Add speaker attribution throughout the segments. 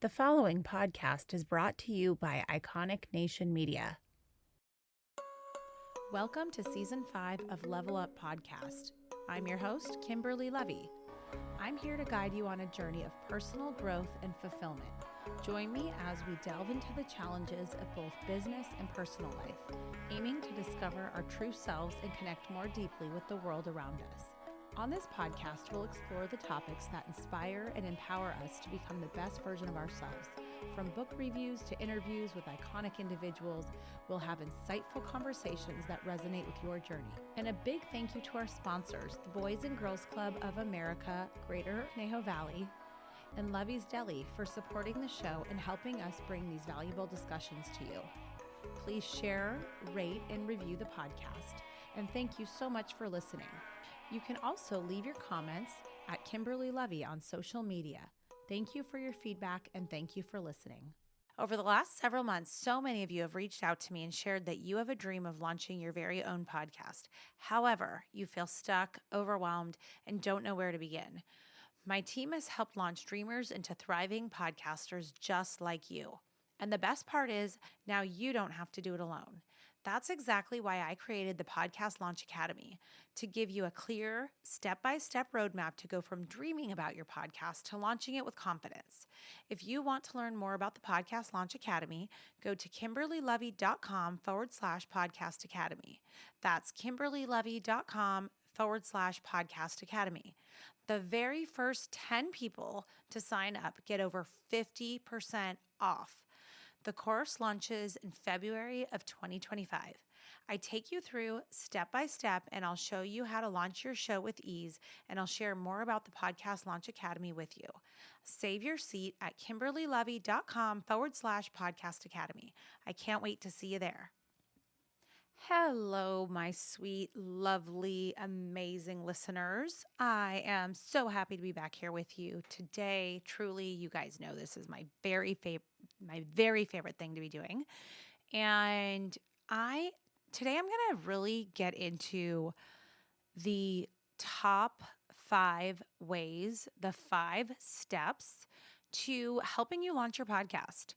Speaker 1: The following podcast is brought to you by Iconic Nation Media. Welcome to Season 5 of Level Up Podcast. I'm your host, Kimberly Levy. I'm here to guide you on a journey of personal growth and fulfillment. Join me as we delve into the challenges of both business and personal life, aiming to discover our true selves and connect more deeply with the world around us. On this podcast, we'll explore the topics that inspire and empower us to become the best version of ourselves. From book reviews to interviews with iconic individuals, we'll have insightful conversations that resonate with your journey. And a big thank you to our sponsors, the Boys and Girls Club of America, Greater Neho Valley, and Levy's Deli for supporting the show and helping us bring these valuable discussions to you. Please share, rate, and review the podcast. And thank you so much for listening. You can also leave your comments at Kimberly Levy on social media. Thank you for your feedback and thank you for listening. Over the last several months, so many of you have reached out to me and shared that you have a dream of launching your very own podcast. However, you feel stuck, overwhelmed, and don't know where to begin. My team has helped launch dreamers into thriving podcasters just like you. And the best part is now you don't have to do it alone. That's exactly why I created the Podcast Launch Academy, to give you a clear, step-by-step roadmap to go from dreaming about your podcast to launching it with confidence. If you want to learn more about the Podcast Launch Academy, go to kimberlylevy.com/podcast academy. That's kimberlylevy.com/podcast academy. The very first 10 people to sign up get over 50% off. The course launches in February of 2025. I take you through step by step, and I'll show you how to launch your show with ease, and I'll share more about the Podcast Launch Academy with you. Save your seat at kimberlylevy.com/podcast academy. I can't wait to see you there. Hello, my sweet, lovely, amazing listeners. I am so happy to be back here with you today. Truly, you guys know this is my very favorite thing to be doing. And today I'm going to really get into the top 5 ways, the 5 steps to helping you launch your podcast.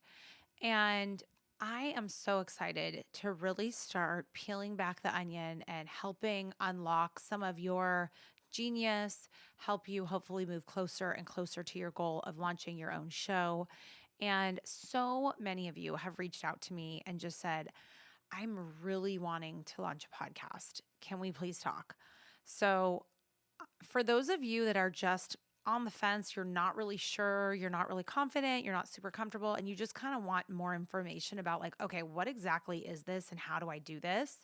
Speaker 1: And I am so excited to really start peeling back the onion and helping unlock some of your genius, help you hopefully move closer and closer to your goal of launching your own show. And so many of you have reached out to me and just said, I'm really wanting to launch a podcast. Can we please talk? So for those of you that are just on the fence, you're not really sure, you're not really confident, you're not super comfortable, and you just kind of want more information about like, okay, what exactly is this and how do I do this?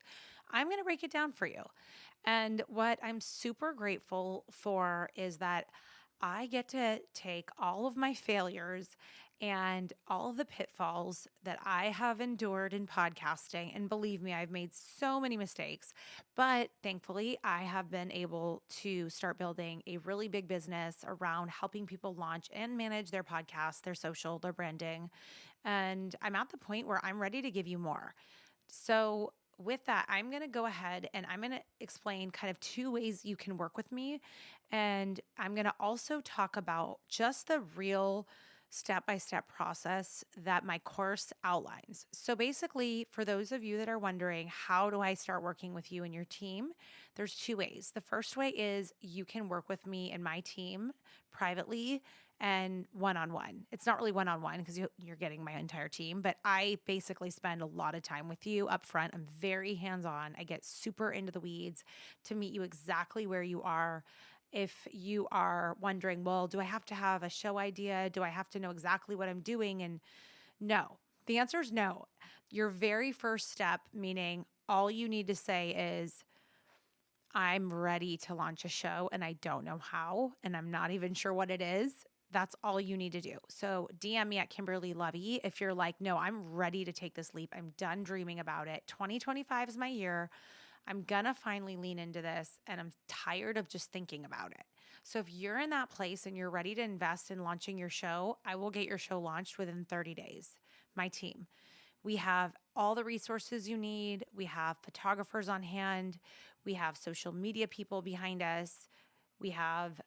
Speaker 1: I'm going to break it down for you. And what I'm super grateful for is that I get to take all of my failures and all of the pitfalls that I have endured in podcasting. And believe me, I've made so many mistakes, but thankfully I have been able to start building a really big business around helping people launch and manage their podcast, their social, their branding. And I'm at the point where I'm ready to give you more. So with that, I'm going to go ahead and I'm going to explain kind of 2 ways you can work with me. And I'm going to also talk about just the real step-by-step process that my course outlines. So basically, for those of you that are wondering, how do I start working with you and your team? There's 2 ways. The first way is you can work with me and my team privately and one-on-one. It's not really one-on-one because you're getting my entire team, but I basically spend a lot of time with you up front. I'm very hands-on. I get super into the weeds to meet you exactly where you are. If you are wondering, well, do I have to have a show idea? Do I have to know exactly what I'm doing? And no, the answer is no. Your very first step, meaning all you need to say is, I'm ready to launch a show and I don't know how, and I'm not even sure what it is. That's all you need to do. So DM me at Kimberly Levy if you're like, no, I'm ready to take this leap. I'm done dreaming about it. 2025 is my year. I'm going to finally lean into this and I'm tired of just thinking about it. So if you're in that place and you're ready to invest in launching your show, I will get your show launched within 30 days. My team. We have all the resources you need. We have photographers on hand. We have social media people behind us. We have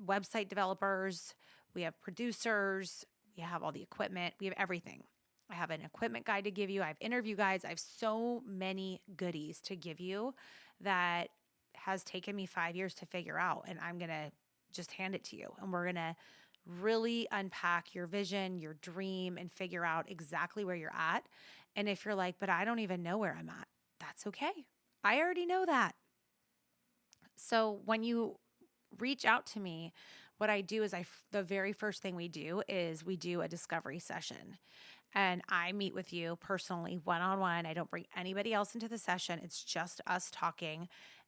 Speaker 1: website developers. We have producers. We have all the equipment. We have everything. I have an equipment guide to give you. I have interview guides. I have so many goodies to give you that has taken me 5 years to figure out. And I'm going to just hand it to you. And we're going to really unpack your vision, your dream, and figure out exactly where you're at. And if you're like, but I don't even know where I'm at, that's okay. I already know that. So when you reach out to me, what I do is the very first thing we do is we do a discovery session. And I meet with you personally, one-on-one. I don't bring anybody else into the session. It's just us talking.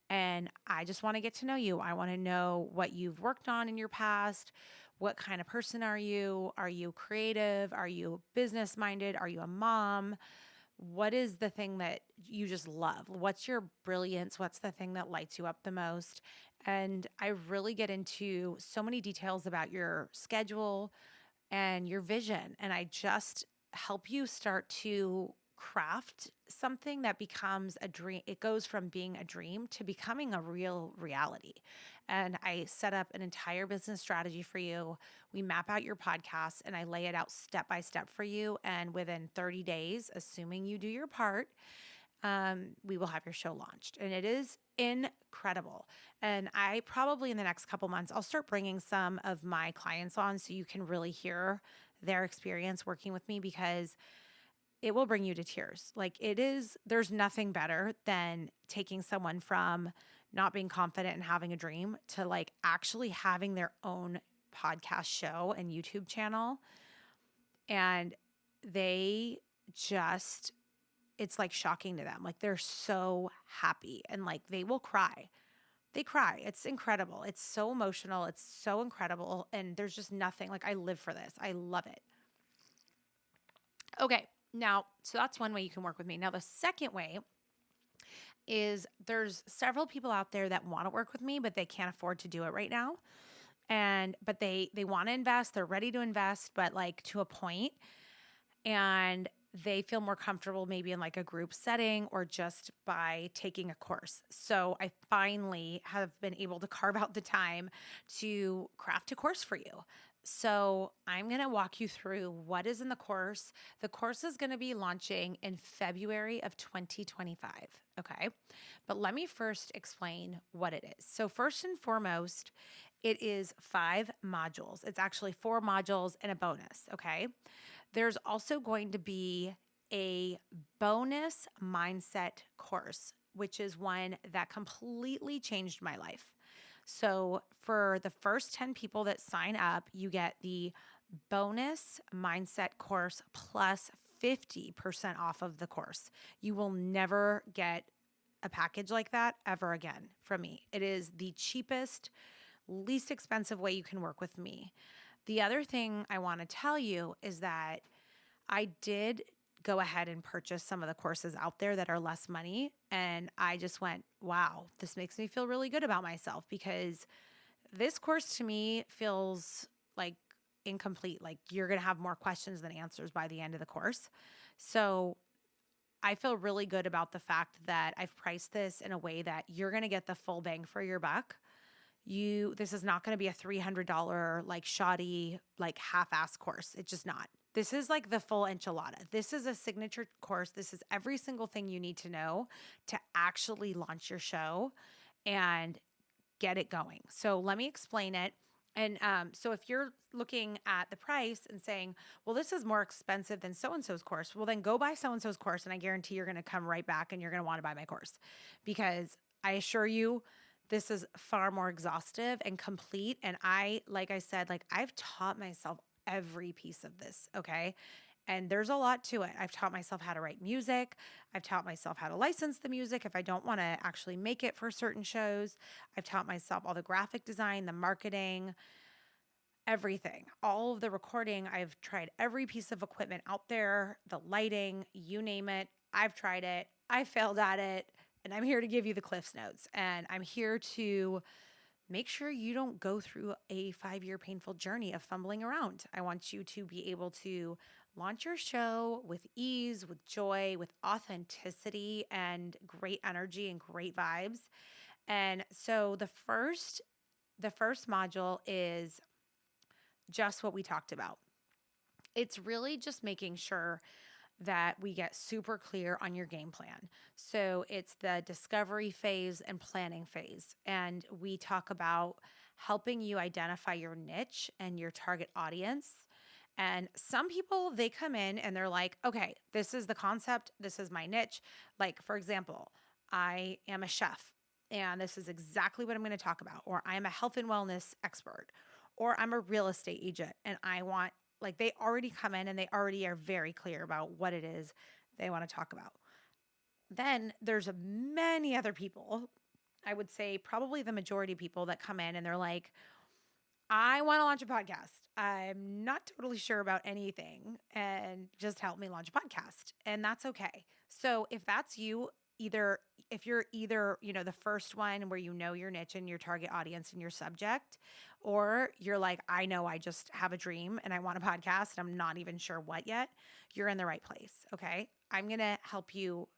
Speaker 1: And I just want to get to know you. I want to know what you've worked on in your past. What kind of person are you? Are you creative? Are you business minded? Are you a mom? What is the thing that you just love? What's your brilliance? What's the thing that lights you up the most? And I really get into so many details about your schedule and your vision. And I just help you start to craft something that becomes a dream. It goes from being a dream to becoming a real reality. And I set up an entire business strategy for you. We map out your podcast and I lay it out step by step for you. And within 30 days, assuming you do your part, we will have your show launched. And it is incredible. And I probably in the next couple months, I'll start bringing some of my clients on so you can really hear their experience working with me, because it will bring you to tears. Like there's nothing better than taking someone from not being confident and having a dream to like actually having their own podcast show and YouTube channel. And they just, it's like shocking to them. Like they're so happy and like they will cry. They cry. It's incredible. It's so emotional. It's so incredible. And there's just nothing like I live for this. I love it. Okay. Now, so that's one way you can work with me. Now, the second way is there's several people out there that want to work with me, but they can't afford to do it right now. But they want to invest, they're ready to invest, but like to a point, and they feel more comfortable maybe in like a group setting or just by taking a course. So I finally have been able to carve out the time to craft a course for you. So I'm going to walk you through what is in the course. The course is going to be launching in February of 2025. Okay. But let me first explain what it is. So first and foremost, it is 5 modules. It's actually 4 modules and a bonus. Okay. There's also going to be a bonus mindset course, which is one that completely changed my life. So for the first 10 people that sign up, you get the bonus mindset course plus 50% off of the course. You will never get a package like that ever again from me. It is the cheapest, least expensive way you can work with me. The other thing I want to tell you is that I did go ahead and purchase some of the courses out there that are less money. And I just went, wow, this makes me feel really good about myself, because this course to me feels like incomplete. Like you're going to have more questions than answers by the end of the course. So I feel really good about the fact that I've priced this in a way that you're going to get the full bang for your buck. This is not going to be a $300 like shoddy, like half-ass course. It's just not. This is like the full enchilada. This is a signature course. This is every single thing you need to know to actually launch your show and get it going. So let me explain it. And so if you're looking at the price and saying, well, this is more expensive than so-and-so's course, well, then go buy so-and-so's course. And I guarantee you're going to come right back and you're going to want to buy my course, because I assure you, this is far more exhaustive and complete. And like I said, like I've taught myself every piece of this. Okay. And there's a lot to it. I've taught myself how to write music. I've taught myself how to license the music if I don't want to actually make it for certain shows. I've taught myself all the graphic design, the marketing, everything, all of the recording. I've tried every piece of equipment out there, the lighting, you name it. I've tried it. I failed at it. And I'm here to give you the Cliffs Notes. And I'm here to make sure you don't go through a 5-year painful journey of fumbling around. I want you to be able to launch your show with ease, with joy, with authenticity and great energy and great vibes. And so the first module is just what we talked about. It's really just making sure that we get super clear on your game plan. So it's the discovery phase and planning phase. And we talk about helping you identify your niche and your target audience. And some people, they come in and they're like, okay, this is the concept, this is my niche. Like, for example, I am a chef and this is exactly what I'm going to talk about, or I'm a health and wellness expert, or I'm a real estate agent and I want, like, they already come in and they already are very clear about what it is they want to talk about. Then there's many other people, I would say probably the majority of people that come in and they're like, I want to launch a podcast. I'm not totally sure about anything and just help me launch a podcast. And that's okay. So if that's you, either if you're either, the first one where you know your niche and your target audience and your subject, or you're like, I know I just have a dream and I want a podcast and I'm not even sure what yet, you're in the right place. Okay. I'm going to help you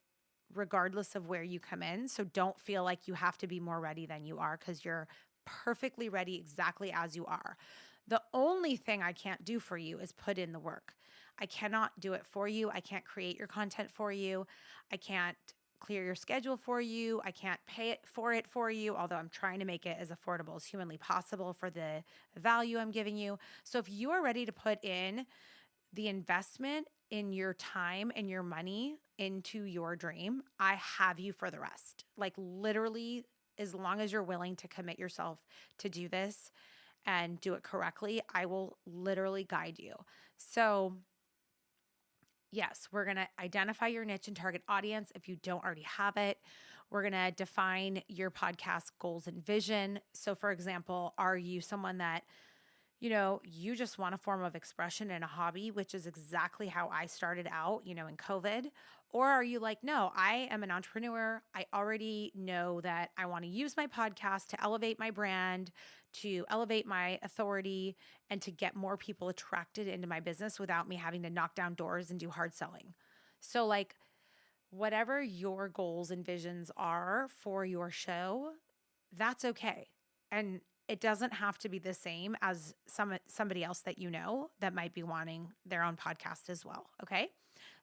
Speaker 1: regardless of where you come in. So don't feel like you have to be more ready than you are, because you're perfectly ready exactly as you are. The only thing I can't do for you is put in the work. I cannot do it for you. I can't create your content for you. I can't clear your schedule for you. I can't pay it for you, although I'm trying to make it as affordable as humanly possible for the value I'm giving you. So if you are ready to put in the investment in your time and your money into your dream, I have you for the rest. Like, literally, as long as you're willing to commit yourself to do this and do it correctly, I will literally guide you. So, yes, we're going to identify your niche and target audience if you don't already have it. We're going to define your podcast goals and vision. So, for example, are you someone that you just want a form of expression and a hobby, which is exactly how I started out, in COVID? Or are you like, no, I am an entrepreneur. I already know that I want to use my podcast to elevate my brand, to elevate my authority, and to get more people attracted into my business without me having to knock down doors and do hard selling. So, like, whatever your goals and visions are for your show, that's okay. And it doesn't have to be the same as somebody else that that might be wanting their own podcast as well, okay?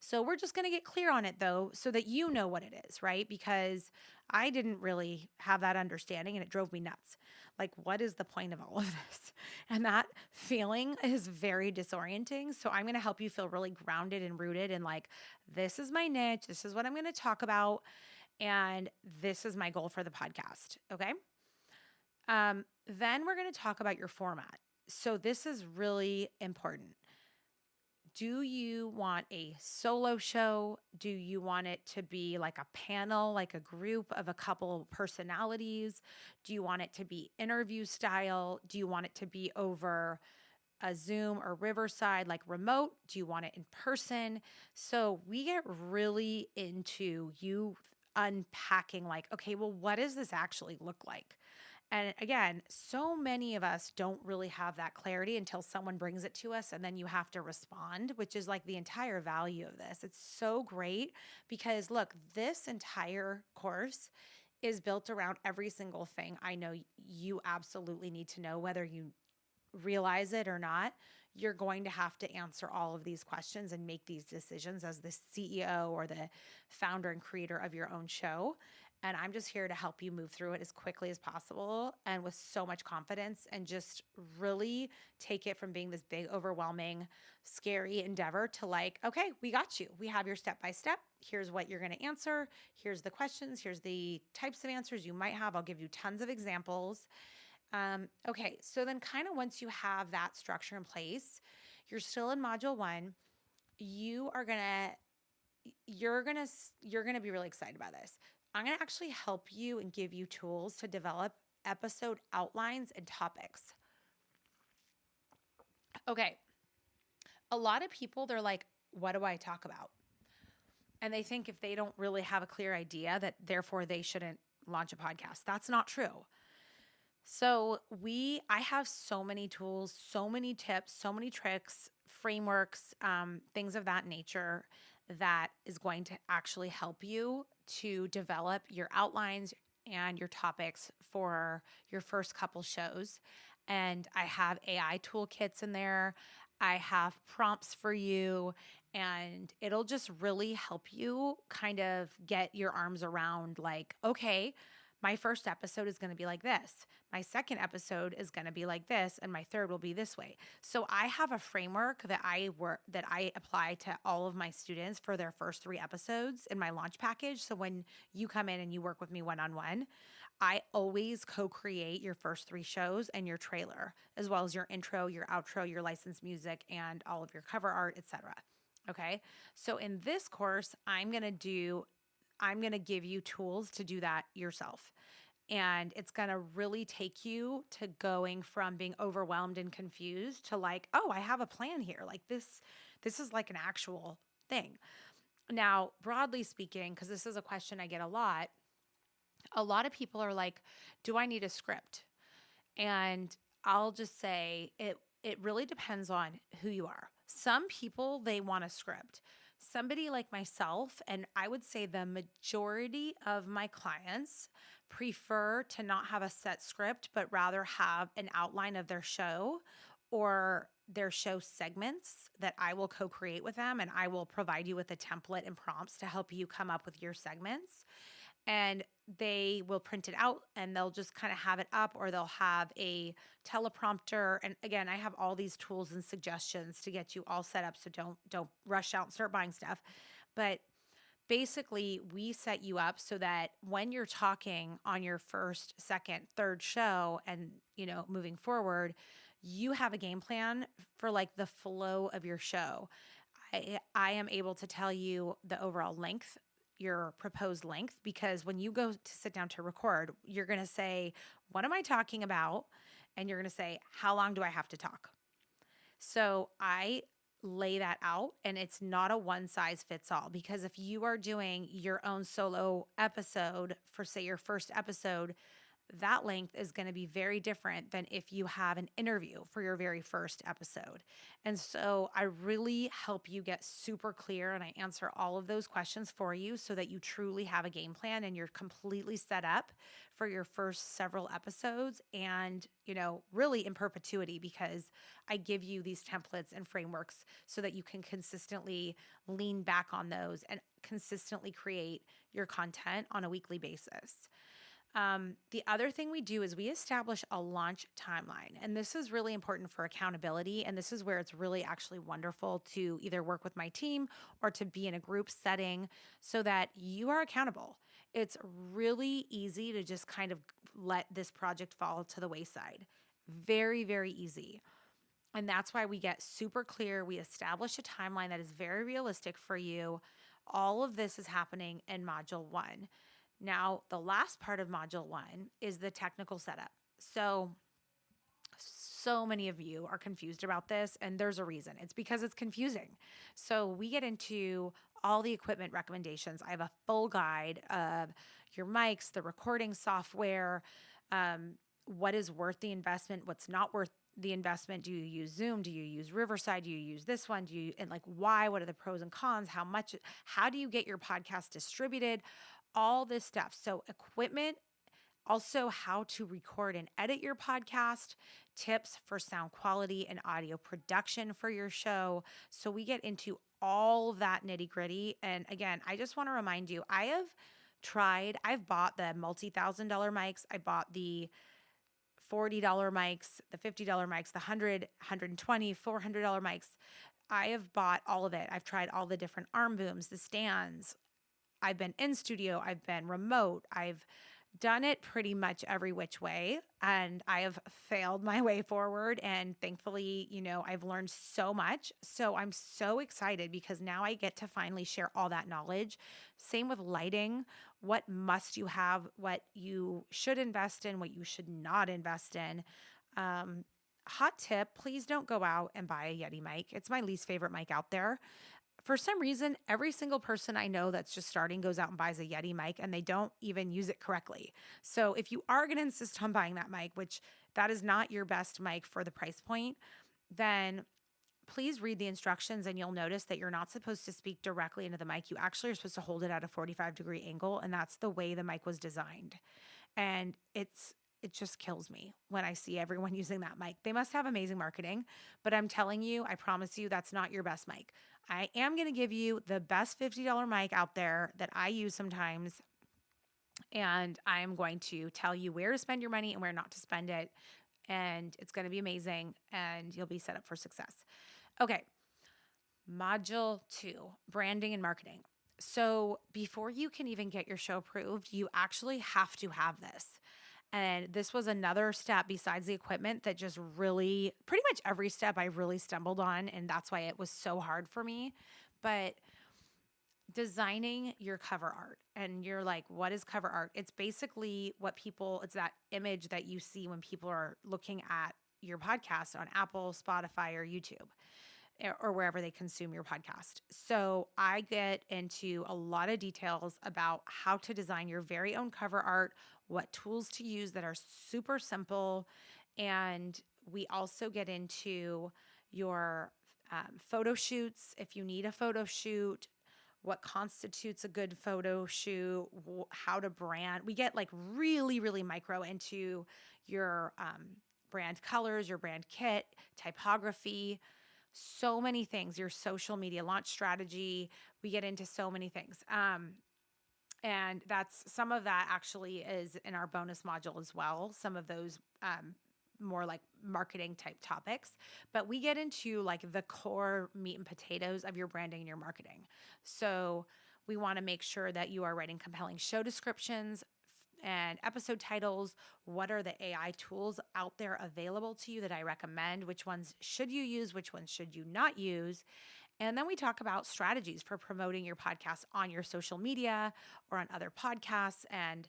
Speaker 1: So we're just going to get clear on it though, so that you know what it is, right? Because I didn't really have that understanding and it drove me nuts. Like, what is the point of all of this? And that feeling is very disorienting. So I'm going to help you feel really grounded and rooted and like, this is my niche, this is what I'm going to talk about, and this is my goal for the podcast, okay? Then we're going to talk about your format. So this is really important. Do you want a solo show? Do you want it to be like a panel, like a group of a couple personalities? Do you want it to be interview style? Do you want it to be over a Zoom or Riverside, like remote? Do you want it in person? So we get really into you unpacking like, okay, well, what does this actually look like? And again, so many of us don't really have that clarity until someone brings it to us, and then you have to respond, which is like the entire value of this. It's so great because look, this entire course is built around every single thing I know you absolutely need to know, whether you realize it or not. You're going to have to answer all of these questions and make these decisions as the CEO or the founder and creator of your own show. And I'm just here to help you move through it as quickly as possible and with so much confidence, and just really take it from being this big, overwhelming, scary endeavor to like, okay, we got you. We have your step by step. Here's what you're going to answer. Here's the questions. Here's the types of answers you might have. I'll give you tons of examples. Okay, so then kind of once you have that structure in place, you're still in module 1. You're gonna be really excited about this. I'm gonna actually help you and give you tools to develop episode outlines and topics. Okay, a lot of people, they're like, what do I talk about? And they think if they don't really have a clear idea that therefore they shouldn't launch a podcast. That's not true. So I have so many tools, so many tips, so many tricks, frameworks, things of that nature that is going to actually help you to develop your outlines and your topics for your first couple shows. and I have AI toolkits in there. I have prompts for you, and it'll just really help you kind of get your arms around like, okay, my first episode is going to be like this. My second episode is going to be like this, and my third will be this way. So I have a framework that I apply to all of my students for their first 3 episodes in my launch package. So when you come in and you work with me one-on-one, I always co-create your first 3 shows and your trailer, as well as your intro, your outro, your licensed music, and all of your cover art, etc. Okay? So in this course, I'm going to give you tools to do that yourself. And it's going to really take you to going from being overwhelmed and confused to like, oh, I have a plan here. Like this is like an actual thing. Now, broadly speaking, because this is a question I get a lot of people are like, do I need a script? And I'll just say it really depends on who you are. Some people, they want a script. Somebody like myself, and I would say the majority of my clients prefer to not have a set script, but rather have an outline of their show or their show segments that I will co-create with them, and I will provide you with a template and prompts to help you come up with your segments. And they will print it out and they'll just kind of have it up, or they'll have a teleprompter. And again, I have all these tools and suggestions to get you all set up, so don't rush out and start buying stuff. But basically, we set you up so that when you're talking on your first, second, third show and, moving forward, you have a game plan for like the flow of your show. I am able to tell you the overall length, your proposed length, because when you go to sit down to record, you're going to say, what am I talking about? And you're going to say, how long do I have to talk? So I lay that out, and it's not a one size fits all, because if you are doing your own solo episode for, say, your first episode, that length is going to be very different than if you have an interview for your very first episode. And so I really help you get super clear, and I answer all of those questions for you so that you truly have a game plan and you're completely set up for your first several episodes and, really in perpetuity, because I give you these templates and frameworks so that you can consistently lean back on those and consistently create your content on a weekly basis. The other thing we do is we establish a launch timeline. And this is really important for accountability. And this is where it's really actually wonderful to either work with my team or to be in a group setting so that you are accountable. It's really easy to just kind of let this project fall to the wayside. Very, very easy. And that's why we get super clear. We establish a timeline that is very realistic for you. All of this is happening in Module 1. Now, the last part of Module 1 is the technical setup. So many of you are confused about this, and there's a reason. It's because it's confusing. So we get into all the equipment recommendations. I have a full guide of your mics, the recording software, what is worth the investment, what's not worth the investment. Do you use Zoom? Do you use Riverside? Do you use this one? And like why? What are the pros and cons? How do you get your podcast distributed? All this stuff. So equipment, also how to record and edit your podcast, tips for sound quality and audio production for your show. So we get into all of that nitty gritty. And again, I just want to remind you, I've bought the multi-$1,000 mics. I bought the $40 mics, the $50 mics, the $100, $120, $400 mics. I have bought all of it. I've tried all the different arm booms, the stands. I've been in studio, I've been remote, I've done it pretty much every which way, and I have failed my way forward. And thankfully, I've learned so much. So I'm so excited because now I get to finally share all that knowledge. Same with lighting. What must you have, what you should invest in, what you should not invest in. Hot tip, please don't go out and buy a Yeti mic. It's my least favorite mic out there. For some reason, every single person I know that's just starting goes out and buys a Yeti mic, and they don't even use it correctly. So if you are going to insist on buying that mic, which that is not your best mic for the price point, then please read the instructions, and you'll notice that you're not supposed to speak directly into the mic. You actually are supposed to hold it at a 45-degree angle, and that's the way the mic was designed. And it's it just kills me when I see everyone using that mic. They must have amazing marketing, but I'm telling you, I promise you, that's not your best mic. I am going to give you the best $50 mic out there that I use sometimes, and I'm going to tell you where to spend your money and where not to spend it. And it's going to be amazing, and you'll be set up for success. Okay, Module 2, branding and marketing. So before you can even get your show approved, you actually have to have this. And this was another step besides the equipment that just really, pretty much every step I really stumbled on. And that's why it was so hard for me. But designing your cover art, and you're like, what is cover art? It's basically it's that image that you see when people are looking at your podcast on Apple, Spotify, or YouTube, or wherever they consume your podcast. So I get into a lot of details about how to design your very own cover art, what tools to use that are super simple. And we also get into your photo shoots, if you need a photo shoot, what constitutes a good photo shoot, how to brand. We get like really, really micro into your brand colors, your brand kit, typography, so many things, your social media launch strategy. We get into so many things. And that's some of that actually is in our bonus module as well. Some of those more like marketing type topics, but we get into like the core meat and potatoes of your branding and your marketing. So we want to make sure that you are writing compelling show descriptions and episode titles. What are the AI tools out there available to you that I recommend? Which ones should you use? Which ones should you not use? And then we talk about strategies for promoting your podcast on your social media or on other podcasts, and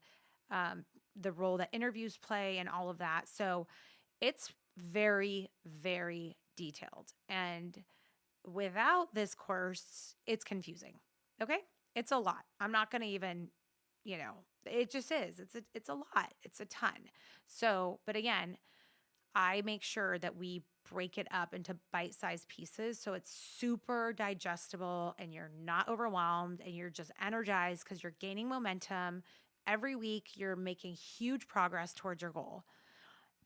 Speaker 1: the role that interviews play and all of that. So it's very, very detailed. And without this course, it's confusing. Okay? It's a lot. I'm not going to even, it just is. It's a lot. It's a ton. So, but again, I make sure that we break it up into bite-sized pieces so it's super digestible and you're not overwhelmed and you're just energized because you're gaining momentum. Every week you're making huge progress towards your goal.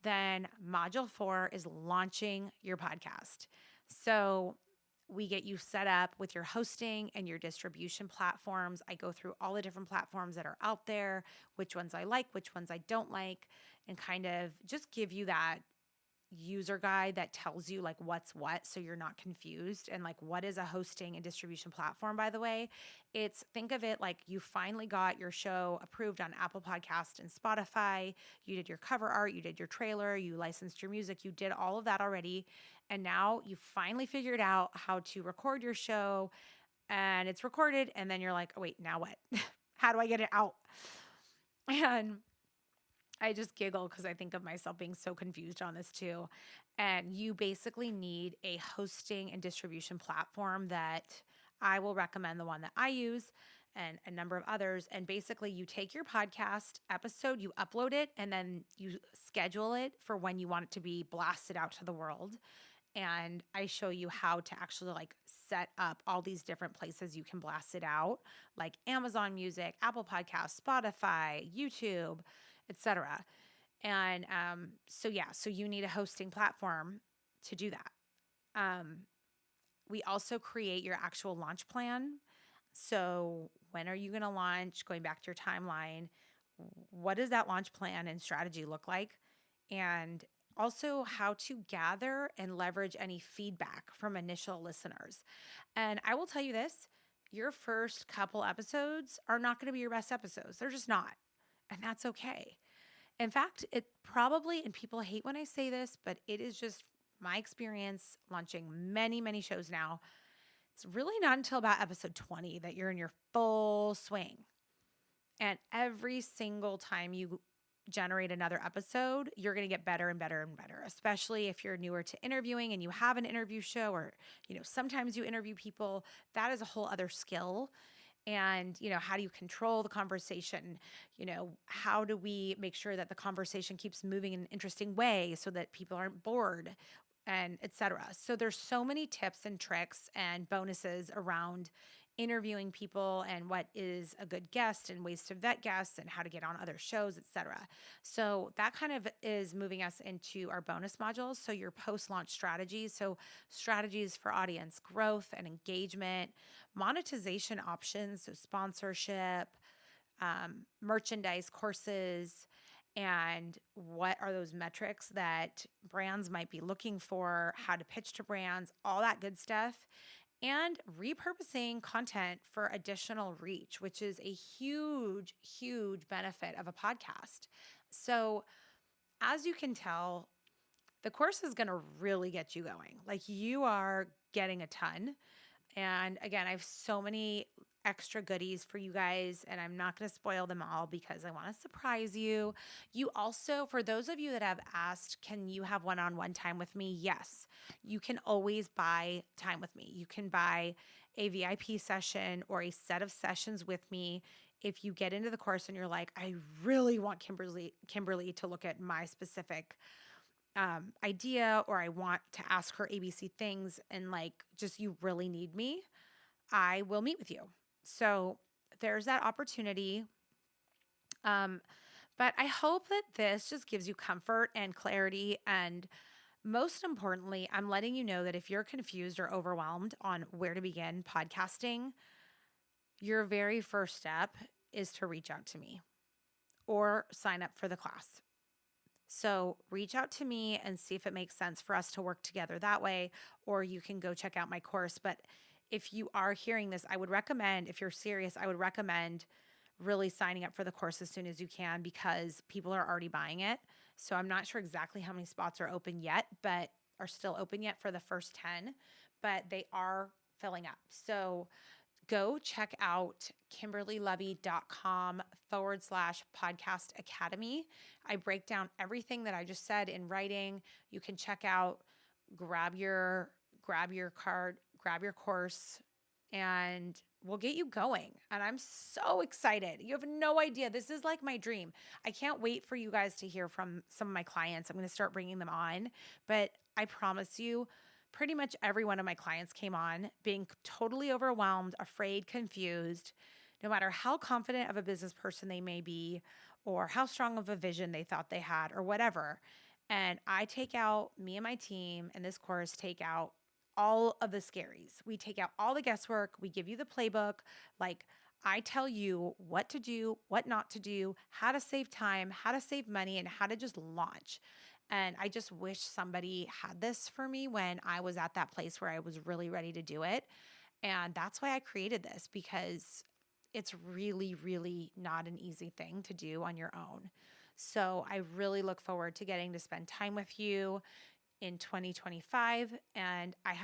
Speaker 1: Then module 4 is launching your podcast. So we get you set up with your hosting and your distribution platforms. I go through all the different platforms that are out there, which ones I like, which ones I don't like, and kind of just give you that user guide that tells you like what's what so you're not confused. And like, what is a hosting and distribution platform, by the way? Think of it like you finally got your show approved on Apple Podcast and Spotify. You did your cover art, you did your trailer, you licensed your music, you did all of that already. And now you finally figured out how to record your show, and it's recorded. And then you're like, oh wait, now what? How do I get it out? And I just giggle because I think of myself being so confused on this too. And you basically need a hosting and distribution platform that I will recommend, the one that I use and a number of others. And basically you take your podcast episode, you upload it, and then you schedule it for when you want it to be blasted out to the world. And I show you how to actually like set up all these different places you can blast it out, like Amazon Music, Apple Podcasts, Spotify, YouTube, etc. And so you need a hosting platform to do that. We also create your actual launch plan. So when are you going to launch? Going back to your timeline, what does that launch plan and strategy look like? And also how to gather and leverage any feedback from initial listeners. And I will tell you this, your first couple episodes are not going to be your best episodes. They're just not. And that's okay. In fact, it probably, and people hate when I say this, but it is just my experience launching many, many shows now. It's really not until about episode 20 that you're in your full swing. And every single time you generate another episode, you're going to get better and better and better, especially if you're newer to interviewing and you have an interview show, or, sometimes you interview people. That is a whole other skill. And, how do you control the conversation? How do we make sure that the conversation keeps moving in an interesting way so that people aren't bored, and et cetera. So there's so many tips and tricks and bonuses around interviewing people and what is a good guest and ways to vet guests and how to get on other shows, etc. So that kind of is moving us into our bonus modules. So your post-launch strategies, so strategies for audience growth and engagement, monetization options, so sponsorship, merchandise, courses, and what are those metrics that brands might be looking for, how to pitch to brands, all that good stuff, and repurposing content for additional reach, which is a huge, huge benefit of a podcast. So, as you can tell, the course is going to really get you going. Like, you are getting a ton. And again, I have so many extra goodies for you guys, and I'm not going to spoil them all because I want to surprise you. You also, for those of you that have asked, can you have one-on-one time with me? Yes, you can always buy time with me. You can buy a VIP session or a set of sessions with me. If you get into the course and you're like, I really want Kimberly to look at my specific idea, or I want to ask her ABC things, and like just you really need me, I will meet with you. So there's that opportunity. But I hope that this just gives you comfort and clarity. And most importantly, I'm letting you know that if you're confused or overwhelmed on where to begin podcasting, your very first step is to reach out to me or sign up for the class. So reach out to me and see if it makes sense for us to work together that way, or you can go check out my course. But if you are hearing this, I would recommend, if you're serious, I would recommend really signing up for the course as soon as you can, because people are already buying it. So I'm not sure exactly how many spots are open yet, but are still open yet for the first 10, but they are filling up. So go check out kimberlylevy.com/podcast academy. I break down everything that I just said in writing. You can check out, grab your card, grab your course, and we'll get you going. And I'm so excited. You have no idea. This is like my dream. I can't wait for you guys to hear from some of my clients. I'm going to start bringing them on, but I promise you, pretty much every one of my clients came on being totally overwhelmed, afraid, confused, no matter how confident of a business person they may be or how strong of a vision they thought they had or whatever. And me and my team in this course take out all of the scaries. We take out all the guesswork. We give you the playbook. Like, I tell you what to do, what not to do, how to save time, how to save money, and how to just launch. And I just wish somebody had this for me when I was at that place where I was really ready to do it. And that's why I created this, because it's really, really not an easy thing to do on your own. So I really look forward to getting to spend time with you in 2025. And I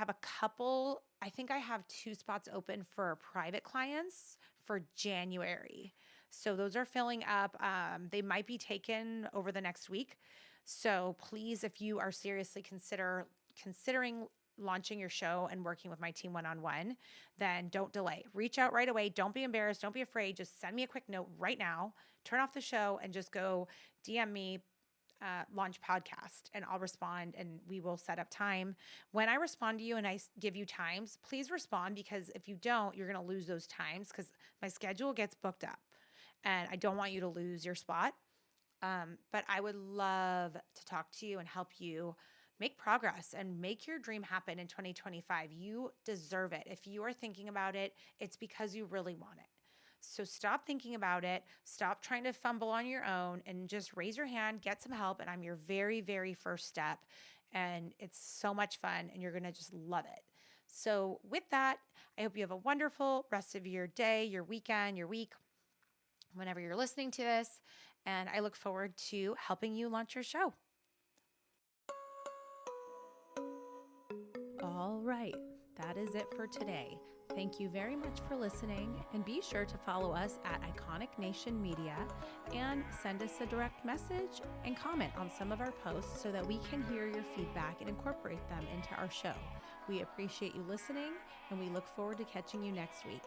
Speaker 1: think I have 2 spots open for private clients for January. So those are filling up. They might be taken over the next week. So please, if you are seriously considering launching your show and working with my team one-on-one, then don't delay. Reach out right away. Don't be embarrassed. Don't be afraid. Just send me a quick note right now. Turn off the show and just go DM me, launch podcast, and I'll respond and we will set up time. When I respond to you and I give you times, please respond, because if you don't, you're going to lose those times, because my schedule gets booked up and I don't want you to lose your spot. But I would love to talk to you and help you make progress and make your dream happen in 2025. You deserve it. If you are thinking about it, it's because you really want it. So stop thinking about it. Stop trying to fumble on your own and just raise your hand, get some help. And I'm your very, very first step. And it's so much fun and you're going to just love it. So with that, I hope you have a wonderful rest of your day, your weekend, your week, whenever you're listening to this. And I look forward to helping you launch your show. All right, that is it for today. Thank you very much for listening, and be sure to follow us at Iconic Nation Media and send us a direct message and comment on some of our posts so that we can hear your feedback and incorporate them into our show. We appreciate you listening, and we look forward to catching you next week.